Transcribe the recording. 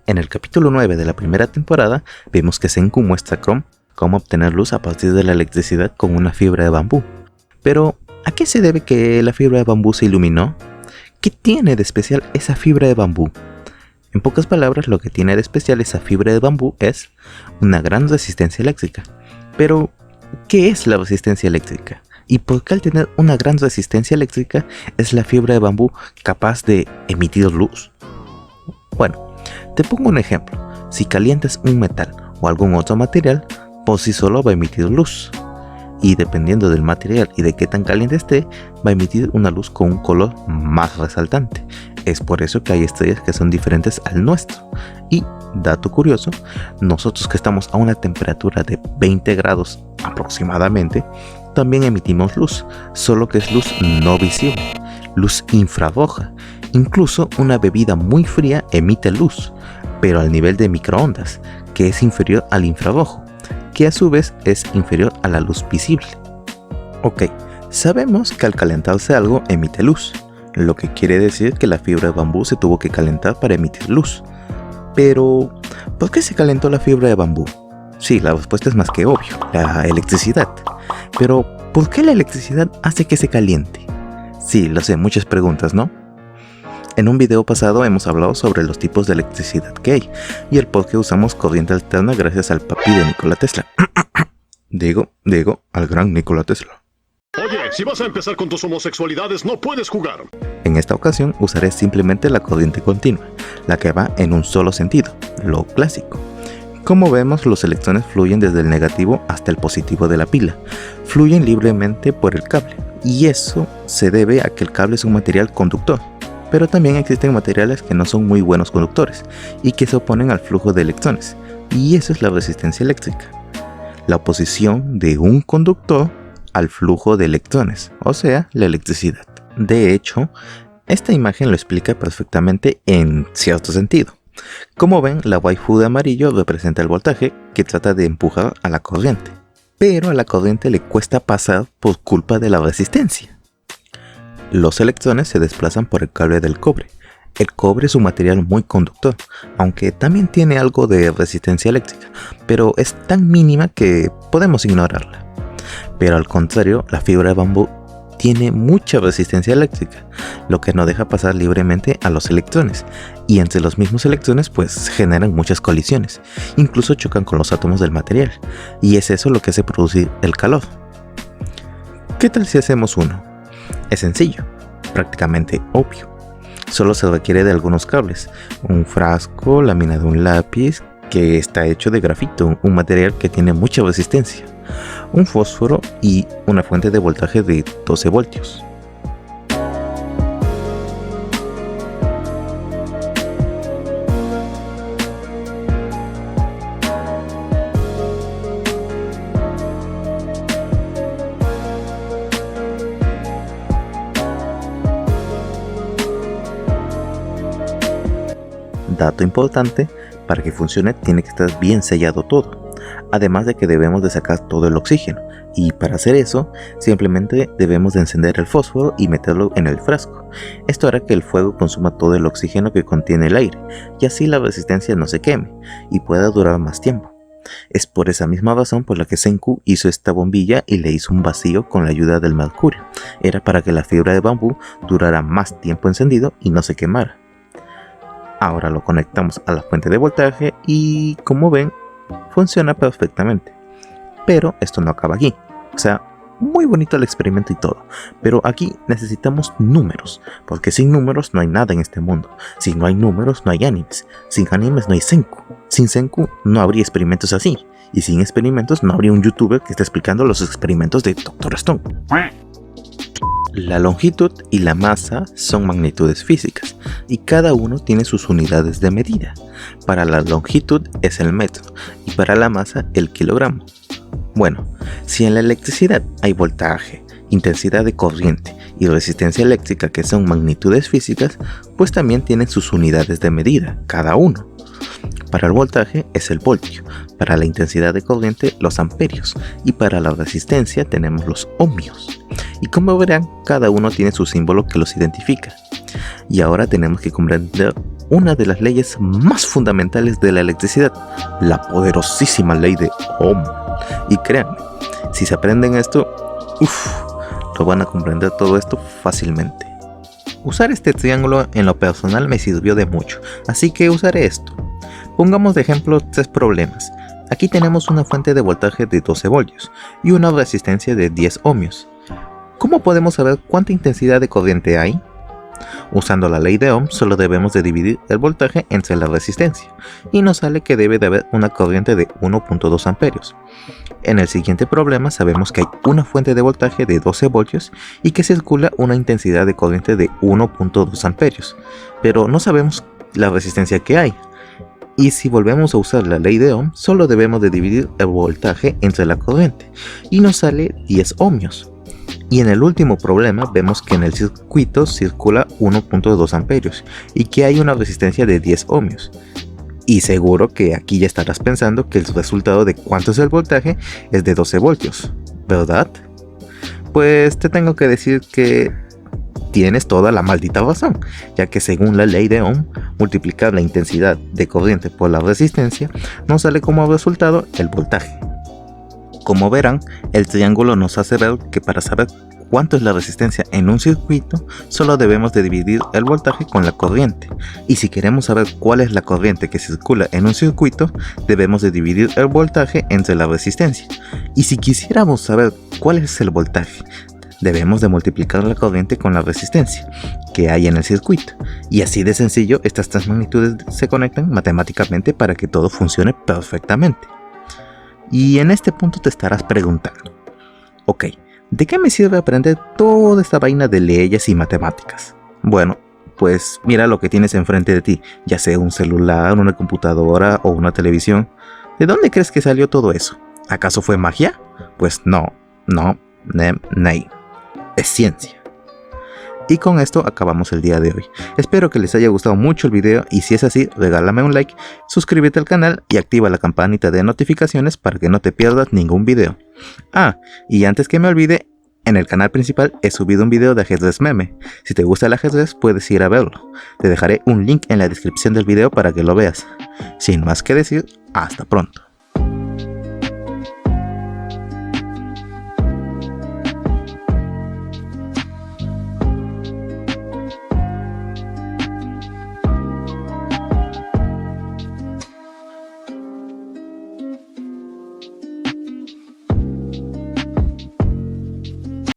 En el capítulo 9 de la primera temporada vemos que Senku muestra a Chrome cómo obtener luz a partir de la electricidad con una fibra de bambú. Pero, ¿a qué se debe que la fibra de bambú se iluminó? ¿Qué tiene de especial esa fibra de bambú? En pocas palabras, lo que tiene de especial esa fibra de bambú es una gran resistencia eléctrica. Pero, ¿qué es la resistencia eléctrica? ¿Y por qué al tener una gran resistencia eléctrica es la fibra de bambú capaz de emitir luz? Bueno, te pongo un ejemplo. Si calientas un metal o algún otro material, por sí solo va a emitir luz. Y dependiendo del material y de qué tan caliente esté, va a emitir una luz con un color más resaltante. Es por eso que hay estrellas que son diferentes al nuestro. Y, dato curioso, nosotros que estamos a una temperatura de 20 grados aproximadamente, también emitimos luz, solo que es luz no visible, luz infrarroja. Incluso una bebida muy fría emite luz, pero al nivel de microondas, que es inferior al infrarrojo, que a su vez es inferior a la luz visible. Ok, sabemos que al calentarse algo emite luz, lo que quiere decir que la fibra de bambú se tuvo que calentar para emitir luz. Pero, ¿por qué se calentó la fibra de bambú? Sí, la respuesta es más que obvio, la electricidad. Pero, ¿por qué la electricidad hace que se caliente? Sí, lo sé, muchas preguntas, ¿no? En un video pasado hemos hablado sobre los tipos de electricidad que hay y el por qué usamos corriente alterna gracias al papi de Nikola Tesla. digo, al gran Nikola Tesla. Oye, si vas a empezar con tus homosexualidades, no puedes jugar. En esta ocasión usaré simplemente la corriente continua, la que va en un solo sentido, lo clásico. Como vemos, los electrones fluyen desde el negativo hasta el positivo de la pila. Fluyen libremente por el cable, y eso se debe a que el cable es un material conductor. Pero también existen materiales que no son muy buenos conductores y que se oponen al flujo de electrones, y eso es la resistencia eléctrica. La oposición de un conductor al flujo de electrones, o sea, la electricidad. De hecho, esta imagen lo explica perfectamente en cierto sentido. Como ven, la waifu de amarillo representa el voltaje que trata de empujar a la corriente, pero a la corriente le cuesta pasar por culpa de la resistencia. Los electrones se desplazan por el cable del cobre. El cobre es un material muy conductor, aunque también tiene algo de resistencia eléctrica, pero es tan mínima que podemos ignorarla. Pero al contrario, la fibra de bambú tiene mucha resistencia eléctrica, lo que no deja pasar libremente a los electrones, y entre los mismos electrones pues generan muchas colisiones, incluso chocan con los átomos del material, y es eso lo que hace producir el calor. ¿Qué tal si hacemos uno? Es sencillo, prácticamente obvio. Solo se requiere de algunos cables, un frasco, la mina de un lápiz, que está hecho de grafito, un material que tiene mucha resistencia, un fósforo y una fuente de voltaje de 12 voltios. Dato importante, para que funcione tiene que estar bien sellado todo, además de que debemos de sacar todo el oxígeno, y para hacer eso simplemente debemos de encender el fósforo y meterlo en el frasco. Esto hará que el fuego consuma todo el oxígeno que contiene el aire, y así la resistencia no se queme y pueda durar más tiempo. Es por esa misma razón por la que Senku hizo esta bombilla y le hizo un vacío con la ayuda del mercurio. Era para que la fibra de bambú durara más tiempo encendido y no se quemara. Ahora lo conectamos a la fuente de voltaje y, como ven, funciona perfectamente. Pero esto no acaba aquí. O sea, muy bonito el experimento y todo, pero aquí necesitamos números, porque sin números no hay nada en este mundo. Si no hay números no hay animes, sin animes no hay Senku, sin Senku no habría experimentos así, y sin experimentos no habría un youtuber que esté explicando los experimentos de Dr. Stone. La longitud y la masa son magnitudes físicas y cada uno tiene sus unidades de medida. Para la longitud es el metro y para la masa el kilogramo. Bueno, si en la electricidad hay voltaje, intensidad de corriente y resistencia eléctrica que son magnitudes físicas, pues también tienen sus unidades de medida, cada uno. Para el voltaje es el voltio, para la intensidad de corriente los amperios y para la resistencia tenemos los ohmios. Y como verán, cada uno tiene su símbolo que los identifica. Y ahora tenemos que comprender una de las leyes más fundamentales de la electricidad, la poderosísima ley de Ohm. Y créanme, si se aprenden esto, lo van a comprender todo esto fácilmente. Usar este triángulo en lo personal me sirvió de mucho, así que usaré esto. Pongamos de ejemplo 3 problemas. Aquí tenemos una fuente de voltaje de 12 voltios y una resistencia de 10 ohmios. ¿Cómo podemos saber cuánta intensidad de corriente hay? Usando la ley de Ohm, solo debemos de dividir el voltaje entre la resistencia, y nos sale que debe de haber una corriente de 1.2 amperios. En el siguiente problema sabemos que hay una fuente de voltaje de 12 voltios y que circula una intensidad de corriente de 1.2 amperios, pero no sabemos la resistencia que hay. Y si volvemos a usar la ley de Ohm, solo debemos de dividir el voltaje entre la corriente, y nos sale 10 ohmios. Y en el último problema vemos que en el circuito circula 1.2 amperios y que hay una resistencia de 10 ohmios. Y seguro que aquí ya estarás pensando que el resultado de cuánto es el voltaje es de 12 voltios, ¿verdad? Pues te tengo que decir que tienes toda la maldita razón, ya que según la ley de Ohm, multiplicar la intensidad de corriente por la resistencia nos sale como resultado el voltaje. Como verán, el triángulo nos hace ver que para saber cuánto es la resistencia en un circuito, solo debemos de dividir el voltaje con la corriente. Y si queremos saber cuál es la corriente que circula en un circuito, debemos de dividir el voltaje entre la resistencia. Y si quisiéramos saber cuál es el voltaje, debemos de multiplicar la corriente con la resistencia que hay en el circuito. Y así de sencillo, estas 3 magnitudes se conectan matemáticamente para que todo funcione perfectamente. Y en este punto te estarás preguntando, ok, ¿de qué me sirve aprender toda esta vaina de leyes y matemáticas? Bueno, pues mira lo que tienes enfrente de ti, ya sea un celular, una computadora o una televisión. ¿De dónde crees que salió todo eso? ¿Acaso fue magia? Pues no, es ciencia. Y con esto acabamos el día de hoy. Espero que les haya gustado mucho el video y si es así, regálame un like, suscríbete al canal y activa la campanita de notificaciones para que no te pierdas ningún video. Y antes que me olvide, en el canal principal he subido un video de ajedrez meme. Si te gusta el ajedrez puedes ir a verlo. Te dejaré un link en la descripción del video para que lo veas. Sin más que decir, hasta pronto.